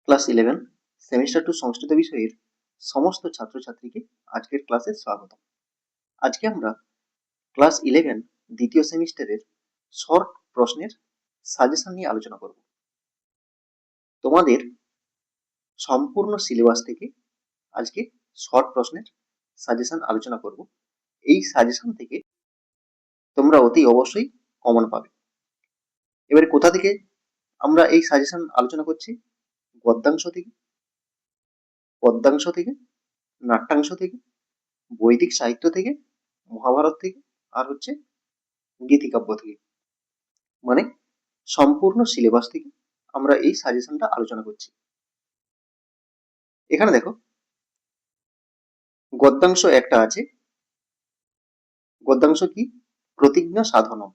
Class 11 semester 2 সংস্কৃত বিষয়ের সমস্ত ছাত্রছাত্রীকে আজকের ক্লাসে স্বাগত। আজকে আমরা ক্লাস 11 দ্বিতীয় সেমিস্টারের শর্ট প্রশ্নের সাজেশন নিয়ে আলোচনা করব। তোমাদের সম্পূর্ণ সিলেবাস থেকে আজকে শর্ট প্রশ্নের সাজেশন আলোচনা করব। এই সাজেশন থেকে তোমরা অতি অবশ্যই কমন পাবে। এবারে কোথা থেকে আমরা এই সাজেশন আলোচনা করছি? গদ্যাংশ থেকে, পদ্যাংশ থেকে, নাট্যাংশ থেকে, বৈদিক সাহিত্য থেকে, মহাভারত থেকে, আর হচ্ছে গীতিকাব্য থেকে। মানে সম্পূর্ণ সিলেবাস থেকে আমরা এই সাজেশনটা আলোচনা করছি। এখানে দেখো গদ্যাংশ একটা আছে। গদ্যাংশ কি? প্রতিজ্ঞা সাধনম।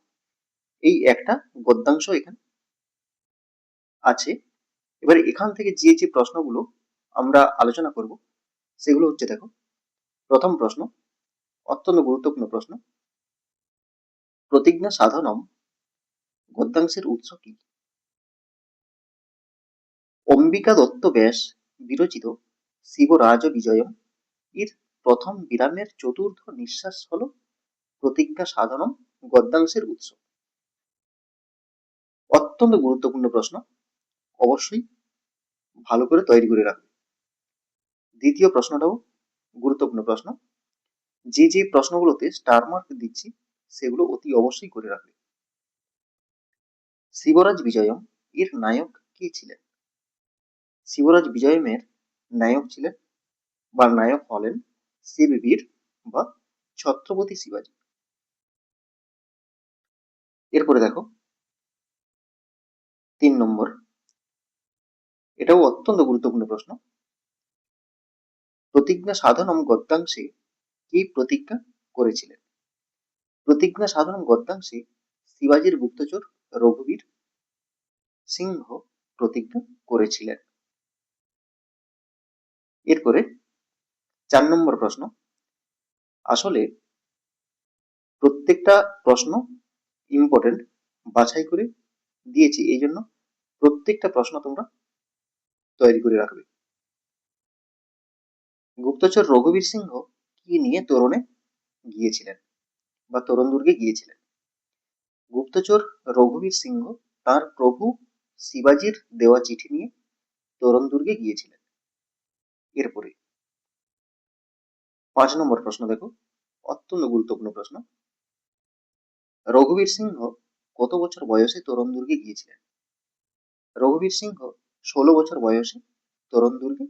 এই একটা গদ্যাংশ এখানে আছে। এবারে এখান থেকে যে যে প্রশ্নগুলো আমরা আলোচনা করব সেগুলো হচ্ছে, দেখো, প্রথম প্রশ্ন অত্যন্ত গুরুত্বপূর্ণ প্রশ্ন। প্রতিজ্ঞা সাধনম গদ্যাংশের উৎস কি? অম্বিকা দত্ত ব্যাস বিরচিত শিবরাজ বিজয়ম এর প্রথম বিরামের চতুর্থ নিঃশ্বাস হল প্রতিজ্ঞা সাধনম গদ্যাংশের উৎস। অত্যন্ত গুরুত্বপূর্ণ প্রশ্ন, অবশ্যই ভালো করে তৈরি করে রাখবে। দ্বিতীয় প্রশ্নটাও গুরুত্বপূর্ণ প্রশ্ন। যে যে প্রশ্নগুলোতে স্টার মার্ক দিচ্ছি সেগুলো অতি অবশ্যই করে রাখবে। শিবরাজ বিজয়ম এর নায়ক কে ছিলেন? শিবরাজ বিজয়মের নায়ক ছিলেন বা নায়ক হলেন শিববীর বা ছত্রপতি শিবাজী। এরপরে দেখো 3 নম্বর, এটাও অত্যন্ত গুরুত্বপূর্ণ প্রশ্ন। প্রতিজ্ঞা সাধনম গদ্যাংশে কি প্রতিজ্ঞা করেছিলেন? প্রতিজ্ঞা সাধনম গদ্যাংশে শিবাজীর গুপ্তচর রঘুবীর সিংহ প্রতিজ্ঞা করেছিলেন। এরপরে 4 নম্বর প্রশ্ন। আসলে প্রত্যেকটা প্রশ্ন ইম্পর্টেন্ট, বাছাই করে দিয়েছি, এই জন্য প্রত্যেকটা প্রশ্ন তোমরা তৈরি করে রাখবে। গুপ্তচর রঘুবীর সিংহ কি নিয়ে তোরণে গিয়েছিলেন বা তোরণ দুর্গে গিয়েছিলেন? গুপ্তচর রঘুবীর সিংহ তার প্রভু শিবাজীর দেওয়া চিঠি নিয়ে তোরণ দুর্গে গিয়েছিলেন। এরপরে 5 নম্বর প্রশ্ন, দেখো, অত্যন্ত গুরুত্বপূর্ণ প্রশ্ন। রঘুবীর সিংহ কত বছর বয়সে তোরণ দুর্গে গিয়েছিলেন? রঘুবীর সিংহ 16 বছর বয়সে তোরণ দুর্গে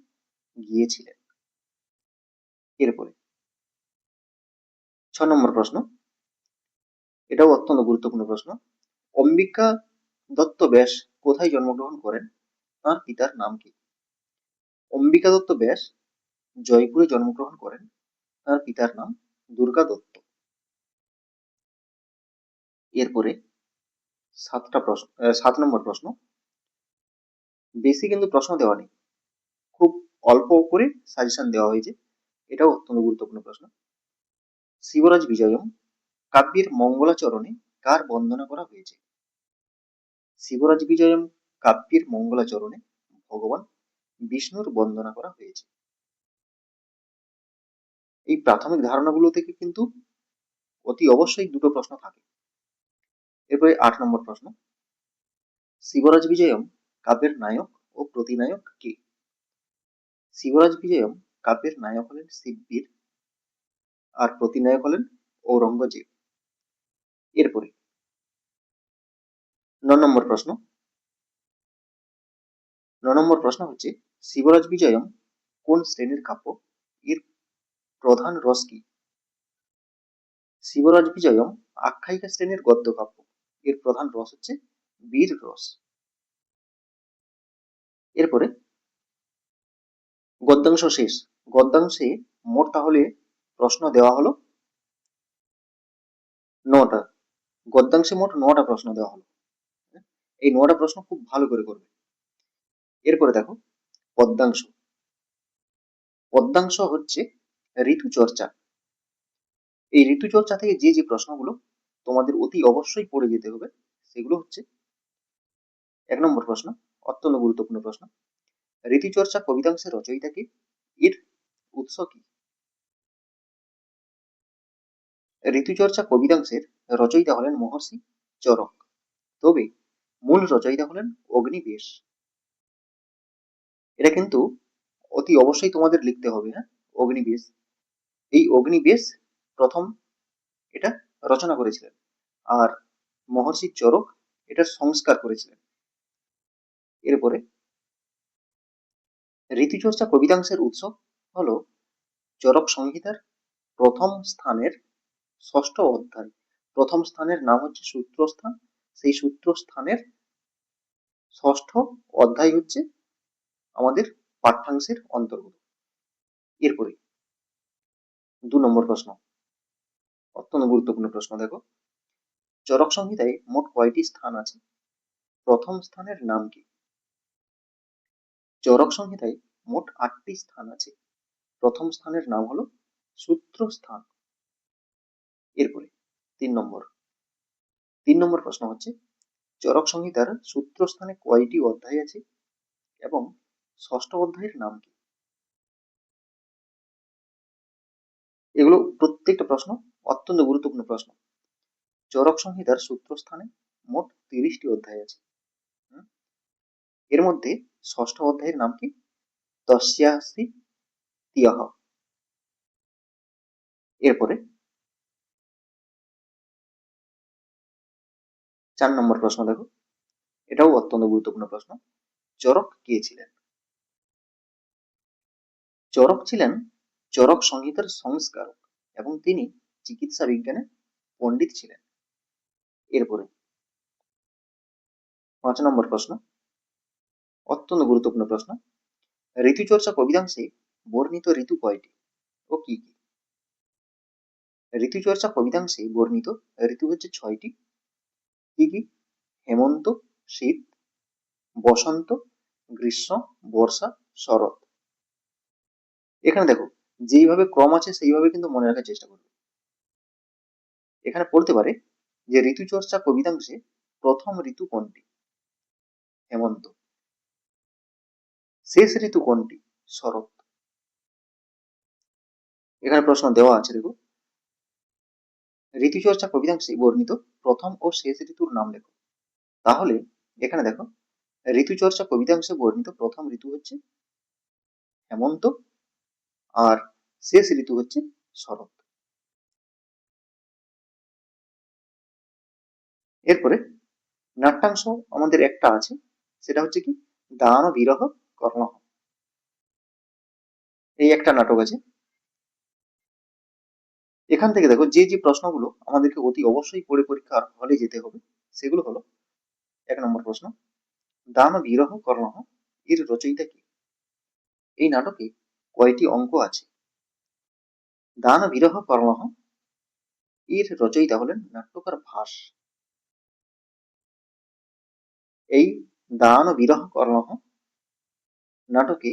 গিয়েছিলেন। এরপরে 6 নম্বর প্রশ্ন, এটাও অত্যন্ত গুরুত্বপূর্ণ প্রশ্ন। অম্বিকা দত্ত ব্যাস কোথায় জন্মগ্রহণ করেন? তার পিতার নাম কি? অম্বিকা দত্ত ব্যাস জয়পুরে জন্মগ্রহণ করেন। তার পিতার নাম দুর্গা দত্ত। এরপরে 7 নম্বর প্রশ্ন। বেশি কিন্তু প্রশ্ন দেওয়া নেই, খুব অল্প করে সাজেশন দেওয়া হয়েছে। এটাও অত্যন্ত গুরুত্বপূর্ণ প্রশ্ন। শিবরাজ বিজয়ম কাব্যের মঙ্গলাচরণে কার বন্দনা করা হয়েছে? শিবরাজ বিজয়ম কাব্যের মঙ্গলাচরণে ভগবান বিষ্ণুর বন্দনা করা হয়েছে। এই প্রাথমিক ধারণাগুলো থেকে কিন্তু অতি অবশ্যই দুটো প্রশ্ন থাকে। এরপরে 8 নম্বর প্রশ্ন। শিবরাজ বিজয়ম কাব্যের নায়ক ও প্রতিনায়ক কে? শিবরাজ বিজয়ম কাব্যের নায়ক হলেন শিববীর আর প্রতিনায়ক হলেন ঔরঙ্গজেব। এরপরে 9 নম্বর প্রশ্ন। 9 নম্বর প্রশ্ন হচ্ছে, শিবরাজ বিজয়ম কোন শ্রেণীর কাব্য? এর প্রধান রস কি? শিবরাজ বিজয়ম আখ্যায়িকা শ্রেণীর গদ্য কাব্য। এর প্রধান রস হচ্ছে বীর রস। এরপরে গদ্যাংশ শেষ। গদ্যাংশে মোট তাহলে প্রশ্ন দেওয়া হলো 9টা। গদ্যাংশে মোট 9টা প্রশ্ন দেওয়া হলো। এই 9টা প্রশ্ন খুব ভালো করে করবে। এরপরে দেখো পদ্যাংশ। পদ্যাংশ হচ্ছে ঋতুচর্চা। এই ঋতুচর্চা থেকে যে যে প্রশ্নগুলো তোমাদের অতি অবশ্যই পড়ে যেতে হবে সেগুলো হচ্ছে, 1 নম্বর প্রশ্ন, অত্যন্ত গুরুত্বপূর্ণ প্রশ্ন। ঋতুচর্চা কবিতাংশের রচয়িতা কে? এর উৎস কি? ঋতুচর্চা কবিতাংশের রচয়িতা হলেন মহর্ষি চরক, তবে মূল রচয়িতা হলেন অগ্নিবেশ। এটা কিন্তু অতি অবশ্যই তোমাদের লিখতে হবে, হ্যাঁ, অগ্নিবেশ। এই অগ্নিবেশ প্রথম এটা রচনা করেছিলেন, আর মহর্ষি চরক এটার সংস্কার করেছিলেন। এরপরে ঋতুচর্চা কবিতাংশের উৎস হলো চরক সংহিতার প্রথম স্থানের ষষ্ঠ অধ্যায়। প্রথম স্থানের নাম হচ্ছে সূত্রস্থান, সেই সূত্রস্থানের ষষ্ঠ অধ্যায় হচ্ছে আমাদের পাঠ্যাংশের অন্তর্গত। এরপরে 2 নম্বর প্রশ্ন, অত্যন্ত গুরুত্বপূর্ণ প্রশ্ন। দেখো, চরক সংহিতায় মোট কয়টি স্থান আছে? প্রথম স্থানের নাম কি? চরক সংহিতায় মোট 8টি স্থান আছে। প্রথম স্থানের নাম হলো সূত্রস্থান। এরপরে 3 নম্বর প্রশ্ন হচ্ছে, চরক সংহিতার সূত্রস্থানে কয়টি অধ্যায় আছে এবং ষষ্ঠ অধ্যায়ের নাম কি? এগুলো প্রত্যেকটা প্রশ্ন অত্যন্ত গুরুত্বপূর্ণ প্রশ্ন। চরক সংহিতার সূত্রস্থানে মোট 30টি অধ্যায় আছে। এর মধ্যে ষষ্ঠ অধ্যায়ের নাম কি? তস্যাসি তিয়াহ। এরপরে 4 নম্বর প্রশ্ন। দেখো, এটাও অত্যন্ত গুরুত্বপূর্ণ প্রশ্ন। চরক কে ছিলেন? চরক ছিলেন চরক সংহিতার সংস্কারক এবং তিনি চিকিৎসা বিজ্ঞানে পণ্ডিত ছিলেন। এরপরে 5 নম্বর প্রশ্ন, অত্যন্ত গুরুত্বপূর্ণ প্রশ্ন। ঋতুচর্চা কবিতাংশে বর্ণিত ঋতু কয়টি ও কি কি? ঋতুচর্চা কবিতাংশে বর্ণিত ঋতু হচ্ছে 6টি। কি কি? হেমন্ত, শীত, বসন্ত, গ্রীষ্ম, বর্ষা, শরৎ। এখানে দেখো, যেইভাবে ক্রম আছে সেইভাবে কিন্তু মনে রাখার চেষ্টা করবে। এখানে পড়তে পারে যে ঋতুচর্চা কবিতাংশে প্রথম ঋতু কোনটি? হেমন্ত। শেষ ঋতু কোনটি? শরৎ। এখানে প্রশ্ন দেওয়া আছে, দেখো, ঋতুচর্চা কবিতাংশে বর্ণিত প্রথম ও শেষ ঋতুর নাম লেখো। তাহলে এখানে দেখো, ঋতুচর্চা কবিতাংশে বর্ণিত প্রথম ঋতু হচ্ছে হেমন্ত, আর শেষ ঋতু হচ্ছে শরৎ। এরপরে নাট্যাংশ আমাদের একটা আছে, সেটা হচ্ছে কি? দান বিরহ কর্ণ। এই একটা নাটক আছে। এখান থেকে দেখো, যে যে প্রশ্নগুলো আমাদেরকে অতি অবশ্যই পড়ে পরীক্ষার হলে যেতে হবে সেগুলো হলো, 1 নম্বর প্রশ্ন, দান বিরহ কর্ণ এর রচয়িতা কি? এই নাটকে কয়টি অঙ্ক আছে? দান বিরহ কর্ণ এর রচয়িতা হলেন নাট্যকার ভাস। এই দান বিরহ কর্ণ নাটকে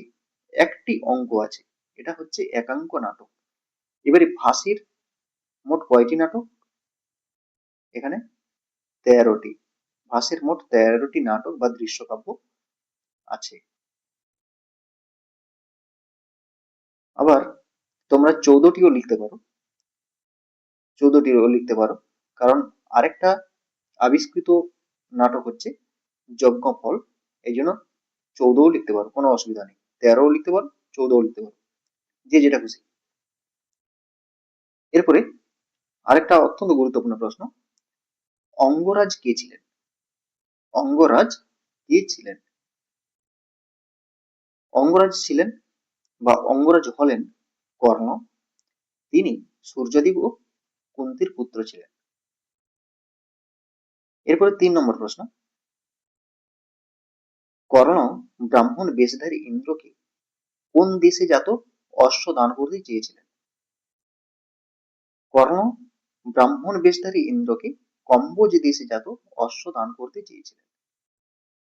একটি অঙ্ক আছে, এটা হচ্ছে একাঙ্ক নাটক। এবারে ভাসের মোট কয়টি নাটক? এখানে 13টি। ভাসের মোট 13টি নাটক বা দৃশ্যকাব্য আছে। আবার তোমরা 14টিও লিখতে পারো, 14টিও লিখতে পারো, কারণ আরেকটা আবিষ্কৃত নাটক হচ্ছে যজ্ঞফল, এই জন্য 14ও লিখতে পারো, কোনো অসুবিধা নেই। 13ও লিখতে পারো, 14ও লিখতে পারো, যে যেটা খুশি। এরপরে আরেকটা অত্যন্ত গুরুত্বপূর্ণ প্রশ্ন, অঙ্গরাজ কে ছিলেন? অঙ্গরাজ কে ছিলেন? অঙ্গরাজ ছিলেন বা অঙ্গরাজ হলেন কর্ণ। তিনি সূর্যদেব ও কুন্তির পুত্র ছিলেন। এরপরে 3 নম্বর প্রশ্ন, কর্ণ ব্রাহ্মণ বেশধারী ইন্দ্রকে কোন দেশে জাত অশ্ব দান করতে চেয়েছিলেন? কর্ণ ব্রাহ্মণ বেশধারী ইন্দ্রকে কম্বোজ দেশে জাত অশ্ব দান করতে চেয়েছিলেন।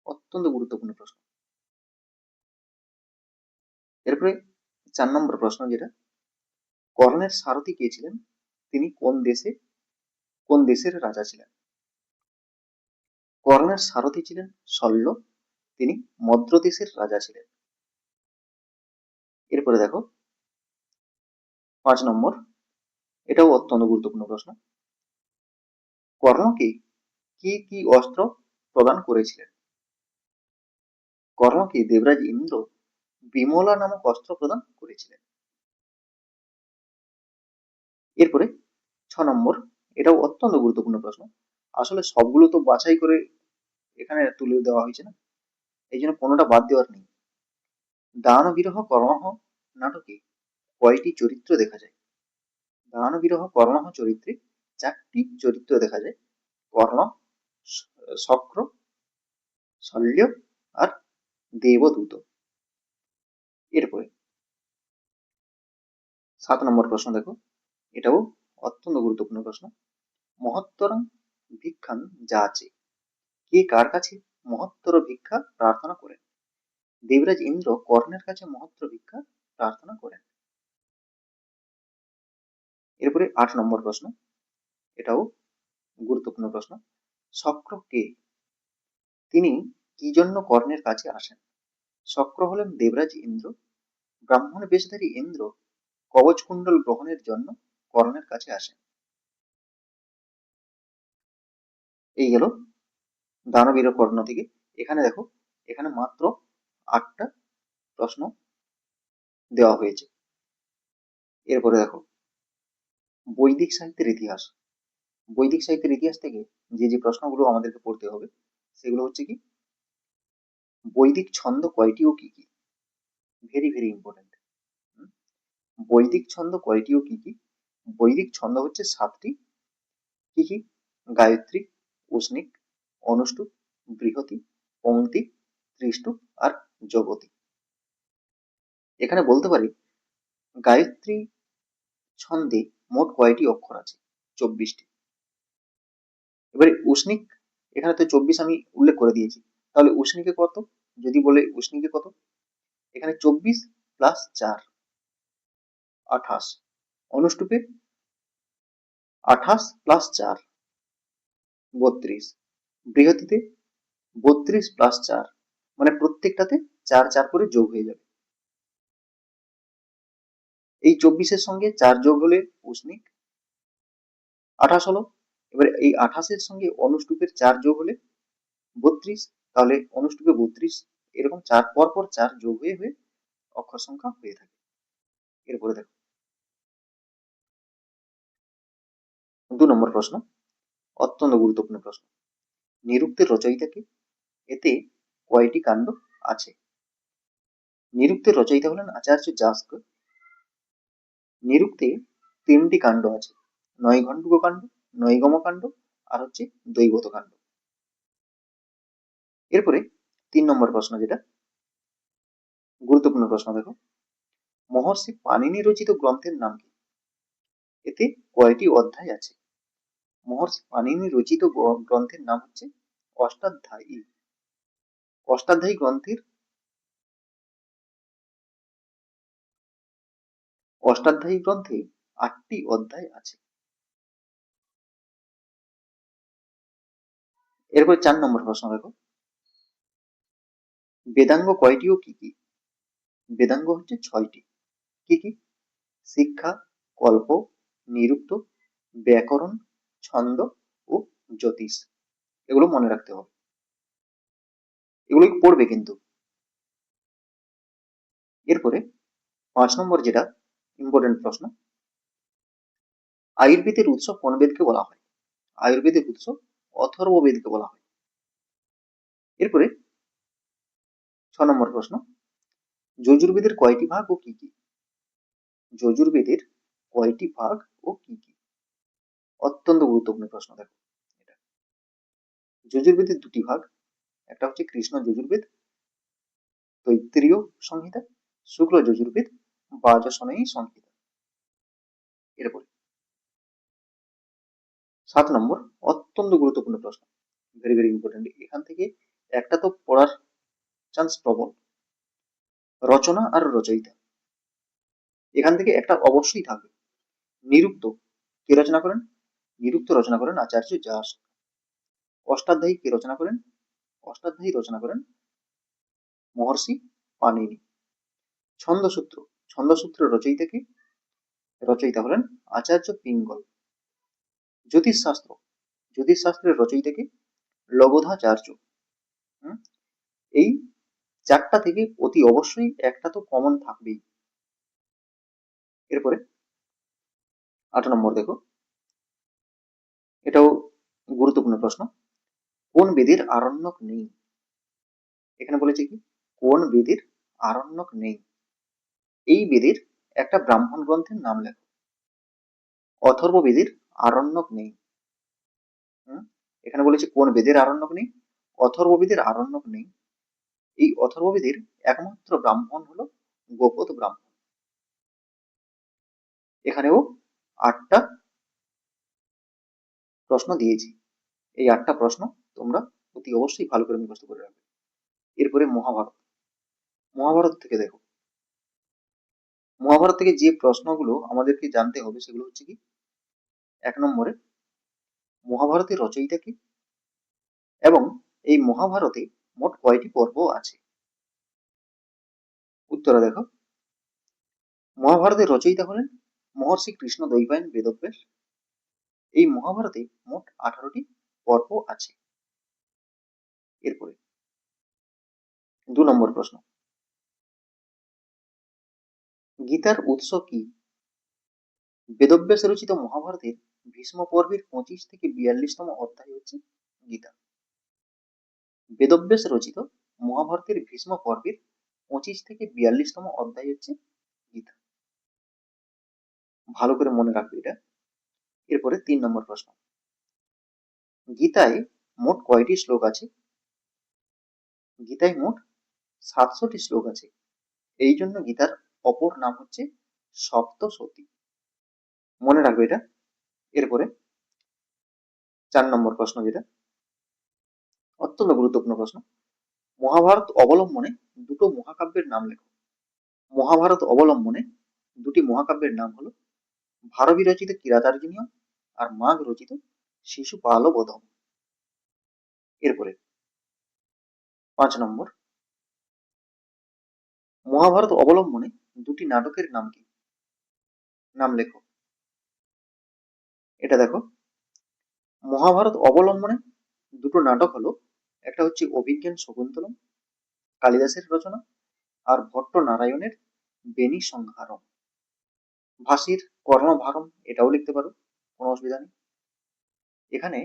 অত্যন্ত গুরুত্বপূর্ণ প্রশ্ন। এরপরে 4 নম্বর প্রশ্ন, যেটা কর্ণের সারথি কে ছিলেন? তিনি কোন দেশের রাজা ছিলেন? কর্ণের সারথি ছিলেন শল্য, তিনি মদ্র দেশের রাজা ছিলেন। এরপরে দেখো 5 নম্বর, এটাও অত্যন্ত গুরুত্বপূর্ণ প্রশ্ন। কর্ণকে কি কি অস্ত্র প্রদান করেছিলেন? কর্ণকে দেবরাজ ইন্দ্র বিমলা নামক অস্ত্র প্রদান করেছিলেন। এরপরে 6 নম্বর, এটাও অত্যন্ত গুরুত্বপূর্ণ প্রশ্ন। আসলে সবগুলো তো বাছাই করে এখানে তুলে দেওয়া হয়েছে না, এই জন্য কোনোটা বাদ দেওয়ার নেই। দান বিরহ কর্ণহ নাটকে কয়টি চরিত্র দেখা যায়? দান বিরহ কর্ণহ চরিত্রে 4টি চরিত্র দেখা যায়। কর্ণ, শক্র, শল্য আর দেবদূত। এরপরে 7 নম্বর প্রশ্ন দেখো, এটাও অত্যন্ত গুরুত্বপূর্ণ প্রশ্ন। মহত্তরং ভিক্ষাং যাচে, কে কার কাছে মহত্তর ভিক্ষা প্রার্থনা করেন? দেবরাজ ইন্দ্র কর্ণের কাছে মহত্তর ভিক্ষা প্রার্থনা করেন। এরপরে 8 নম্বর প্রশ্ন, এটাও গুরুত্বপূর্ণ প্রশ্ন। শক্র কে? তিনি কি জন্য কর্ণের কাছে আসেন? শক্র হলেন দেবরাজ ইন্দ্র। ব্রাহ্মণ বেশধারী ইন্দ্র কবচ কুণ্ডল গ্রহণের জন্য কর্ণের কাছে আসেন। এই গেল দানবীর কর্ণ থেকে। এখানে দেখো, এখানে মাত্র 8টা প্রশ্ন দেওয়া হয়েছে। এরপরে দেখো বৈদিক সাহিত্যের ইতিহাস। বৈদিক সাহিত্যের ইতিহাস থেকে যে যে প্রশ্নগুলো আমাদেরকে পড়তে হবে সেগুলো হচ্ছে কি, বৈদিক ছন্দ কয়টি ও কি কি? Very very important. বৈদিক ছন্দ কয়টি ও কি কি? বৈদিক ছন্দ হচ্ছে 7টি। কি কি? গায়ত্রী, উষ্ণিক, অনুষ্টুপ, বৃহতি, পংক্তি, ত্রিষ্টুপ আর জগতি। এখানে বলতে পারি গায়ত্রী ছন্দে মোট কয়টি অক্ষর আছে? 24টি। এবারে উষ্ণিক, এখানে তো 24 আমি উল্লেখ করে দিয়েছি, তাহলে উষ্ণিকে কত? যদি বলে উষ্ণিকে কত, এখানে 24 প্লাস 4 28। অনুষ্টুপে 28 প্লাস 4 32। বৃহতিতে 32 প্লাস 4, মানে প্রত্যেকটাতে 4 4 করে যোগ হয়ে যাবে। এই 24-এর সঙ্গে 4 যোগ হলে উষ্ণিক 28 হলো। এবারে এই 28-এর সঙ্গে অনুষ্টুপের 4 যোগ হলে 32, তাহলে অনুষ্টুপে 32। এরকম 4 পর পর 4 যোগ হয়ে হয়ে অক্ষর সংখ্যা হয়ে থাকে। এরপরে দেখো 2 নম্বর প্রশ্ন, অত্যন্ত গুরুত্বপূর্ণ প্রশ্ন। নিরুক্তের রচয়িতা কে? এতে কয়টি কাণ্ড আছে? নিরুক্তের রচয়িতা হলেন আচার্য যাস্ক। নিরুক্তে 3টি কাণ্ড আছে, নৈঘণ্টুক কাণ্ড, নৈগম কাণ্ড আর হচ্ছে দৈবত কাণ্ড। এরপরে 3 নম্বর প্রশ্ন, যেটা গুরুত্বপূর্ণ প্রশ্ন দেখো, মহর্ষি পাণিনি রচিত গ্রন্থের নাম কি? এতে কয়টি অধ্যায় আছে? মহর্ষি পাণিনি রচিত গ্রন্থের নাম হচ্ছে অষ্টাধ্যায়ী। অষ্টাধ্যায়ী গ্রন্থের অষ্টাধ্যায়ী গ্রন্থে 8টি অধ্যায় আছে। এরপর 4 নম্বর প্রশ্ন দেখো, বেদাঙ্গ কয়টি ও কি কি? বেদাঙ্গ হচ্ছে 6টি। কি কি? শিক্ষা, কল্প, নিরুক্ত, ব্যাকরণ, ছন্দ ও জ্যোতিষ। এগুলো মনে রাখতে হবে, এগুলো পড়বে কিন্তু। এরপরে 5 নম্বর যেটা ইম্পর্টেন্ট প্রশ্ন, আয়ুর্বেদের উৎস কোন বেদকে বলা হয়? আয়ুর্বেদের উৎস অথর্ববেদকে বলা হয়। এরপরে 6 নম্বর প্রশ্ন, যজুর্বেদের কয়টি ভাগ ও কি কি? যজুর্বেদের কয়টি ভাগ ও কি কি? অত্যন্ত গুরুত্বপূর্ণ প্রশ্ন দেখো এটা। যজুর্বেদের 2টি ভাগ, একটা হচ্ছে কৃষ্ণ যজুর্বেদ তৈত্তিরীয় সংহিতা, শুক্ল যজুর্বেদ বাজসনেয়ী সংহিতা। এরপরে 7 নম্বর, অত্যন্ত গুরুত্বপূর্ণ প্রশ্ন, ভেরি ভেরি ইম্পর্টেন্ট। এখান থেকে একটা তো পড়ার চান্স প্রবল। রচনা আর রচয়িতা, এখান থেকে একটা অবশ্যই থাকবে। নিরুক্ত কে রচনা করেন? নিরুক্ত রচনা করেন আচার্য যাস। অষ্টাধ্যায়ী কে রচনা করেন? অষ্টাধ্যায়ী রচনা করেন মহর্ষি পাণিনি। ছন্দসূত্র ছন্দসূত্রের রচয়িতা হলেন আচার্য পিঙ্গল। জ্যোতিষশাস্ত্রের রচয়িতাকে লগধাচার্য। এই চারটা থেকে অতি অবশ্যই একটা তো কমন থাকবেই। এরপরে 8 নম্বর দেখো, এটাও গুরুত্বপূর্ণ প্রশ্ন। কোন বেদের আরণ্যক নেই? এখানে বলেছে কি কোন বেদের আরণ্যক নেই। এই বেদের একটা ব্রাহ্মণ গ্রন্থের নাম লেখো। অথর্ববেদের আরণ্যক নেই। এখানে বলেছে কোন বেদের আরণ্যক নেই? অথর্ববেদের আরণ্যক নেই। এই অথর্ববেদের একমাত্র ব্রাহ্মণ হলো গোপদ ব্রাহ্মণ। এখানেও 8টা প্রশ্ন দিয়েছি। এই 8টা প্রশ্ন তোমরা অতি অবশ্যই ভালো করে মুখস্থ করে রাখবে। এরপরে মহাভারত থেকে দেখো, মহাভারত থেকে যে প্রশ্নগুলো আমাদেরকে জানতে হবে সেগুলো হচ্ছে কি, 1 নম্বরে মহাভারতের রচয়িতা কি এবং এই মহাভারতে মোট কয়টি পর্ব আছে? উত্তরে দেখো, মহাভারতের রচয়িতা হলেন মহর্ষি কৃষ্ণ দ্বৈপায়ন বেদব্যাস। এই মহাভারতে মোট 18টি পর্ব আছে। এরপরে 2 নম্বর প্রশ্ন, গীতার উৎস কি? বেদব্যাস রচিত মহাভারতের ভীষ্ম পর্বের 25 থেকে 42তম অধ্যায় হচ্ছে গীতা। বেদব্যাস রচিত মহাভারতের ভীষ্ম পর্বের 25 থেকে 42তম অধ্যায় হচ্ছে গীতা। ভালো করে মনে রাখবে এটা। এরপরে 3 নম্বর প্রশ্ন, গীতায় মোট কয়টি শ্লোক আছে? গীতায় মোট 700টি শ্লোক আছে। এই জন্য গীতার অপর নাম হচ্ছে সপ্তশতী। মনে রাখবে এটা। এরপরে 4 নম্বর প্রশ্ন, যেটা অত্যন্ত গুরুত্বপূর্ণ প্রশ্ন, মহাভারত অবলম্বনে দুটো মহাকাব্যের নাম লেখো। মহাভারত অবলম্বনে দুটি মহাকাব্যের নাম হলো ভারবী রচিত কিরাতার্জুনীয় আর মাঘ রচিত শিশুপালবধম। এরপরে 5 নম্বর, মহাভারত অবলম্বনে দুটি নাটকের নাম কি? নাম লেখো। এটা দেখো, মহাভারত অবলম্বনে দুটো নাটক হলো, একটা হচ্ছে অভিজ্ঞান শকুন্তলম কালিদাসের রচনা, আর ভট্ট নারায়ণের বেনি সংহারম। ভাসির কর্ণভারম এটাও লিখতে পারো, কোনো অসুবিধা নেই। এখানে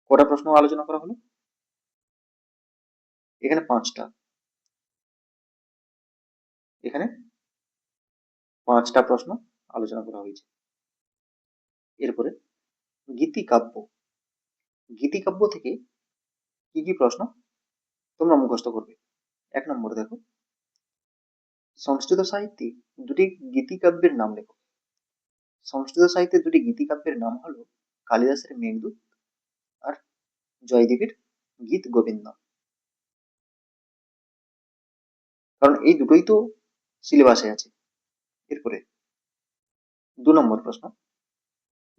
কটা প্রশ্ন আলোচনা করা হলো? এখানে 5টা। এখানে 5টা প্রশ্ন আলোচনা করা হয়েছে। এরপরে গীতিকাব্য। গীতিকাব্য থেকে কি কি প্রশ্ন তোমরা মুখস্থ করবে? 1 নম্বর দেখো, সংস্কৃত সাহিত্যে দুটি গীতিকাব্যের নাম লেখো। সংস্কৃত সাহিত্যে দুটি গীতিকাব্যের নাম হলো কালিদাসের মেঘদূত আর জয়দেবের গীত গোবিন্দ। কারণ এই দুটোই তো সিলেবাসে আছে। এরপরে 2 নম্বর প্রশ্ন,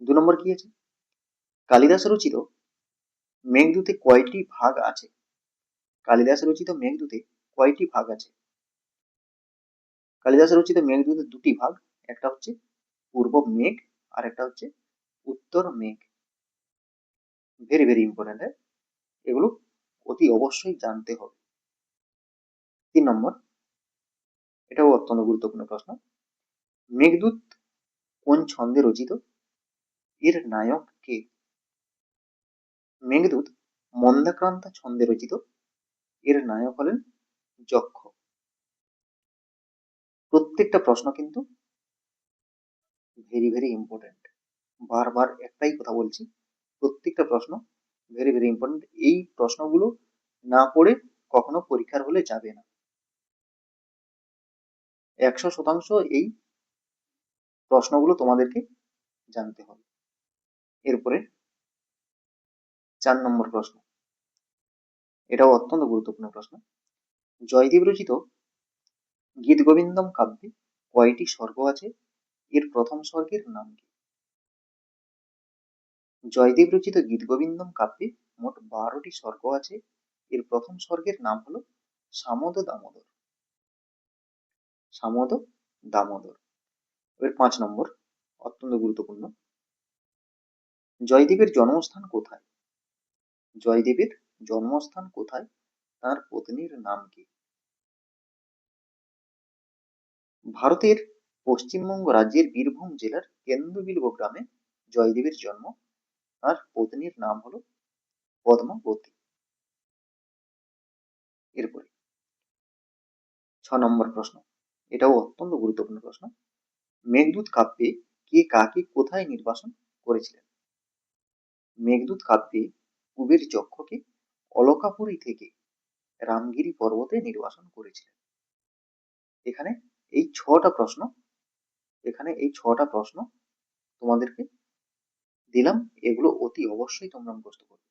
2 নম্বর কি আছে? কালিদাস রচিত মেঘদূতে কয়টি ভাগ আছে? কালিদাস রচিত মেঘদূতে কয়টি ভাগ আছে? কালিদাস রচিত মেঘদূতের দুটি ভাগ, একটা হচ্ছে পূর্ব মেঘ আর একটা হচ্ছে উত্তর মেঘ। Very very important. এগুলো অতি অবশ্যই জানতে হবে। 3 নম্বর, এটাও অত্যন্ত গুরুত্বপূর্ণ প্রশ্ন, মেঘদূত কোন ছন্দে রচিত? এর নায়ক কে? মেঘদূত মন্দাক্রান্তা ছন্দে রচিত। এর নায়ক হলেন যক্ষ। প্রত্যেকটা প্রশ্ন কিন্তু ভেরি ভেরি ইম্পর্টেন্ট। বারবার একটাই কথা বলছি, প্রত্যেকটা প্রশ্ন ভেরি ভেরি ইম্পর্টেন্ট। এই প্রশ্নগুলো না পড়ে কখনো পরীক্ষার হলে যাবে না। 100% এই প্রশ্নগুলো তোমাদেরকে জানতে হবে। এরপরে 4 নম্বর প্রশ্ন, এটাও অত্যন্ত গুরুত্বপূর্ণ প্রশ্ন, জয়দেব রচিত গীতগোবিন্দম কাব্যে কয়টি স্বর্গ আছে? এর প্রথম স্বর্গের নাম কি? জয়দেব রচিত গীতগোবিন্দম কাব্যে মোট 12টি স্বর্গ আছে। এর প্রথম স্বর্গের নাম হলো সামদ দামোদর। সামদ দামোদর। এবার 5 নম্বর, অত্যন্ত গুরুত্বপূর্ণ। জয়দেবের জন্মস্থান কোথায়? জয়দেবের জন্মস্থান কোথায়? তার পত্নীর নাম কি? ভারতের পশ্চিমবঙ্গ রাজ্যের বীরভূম জেলার কেন্দুবিল্ব গ্রামে জয়দেবের জন্ম। তার পত্নীর নাম হলো পদ্মাবতী। এরপরে 6 নম্বর প্রশ্ন, এটাও অত্যন্ত গুরুত্বপূর্ণ প্রশ্ন। মেঘদূত কাব্যে কে কাকে কোথায় নির্বাসন করেছিলেন? মেঘদূত কাব্যে কুবের যক্ষকে অলকাপুরী থেকে রামগিরি পর্বতে নির্বাসন করেছিলেন। এখানে এই ছটা প্রশ্ন তোমাদেরকে দিলাম, এগুলো অতি অবশ্যই তোমরা মুখস্থ করবে।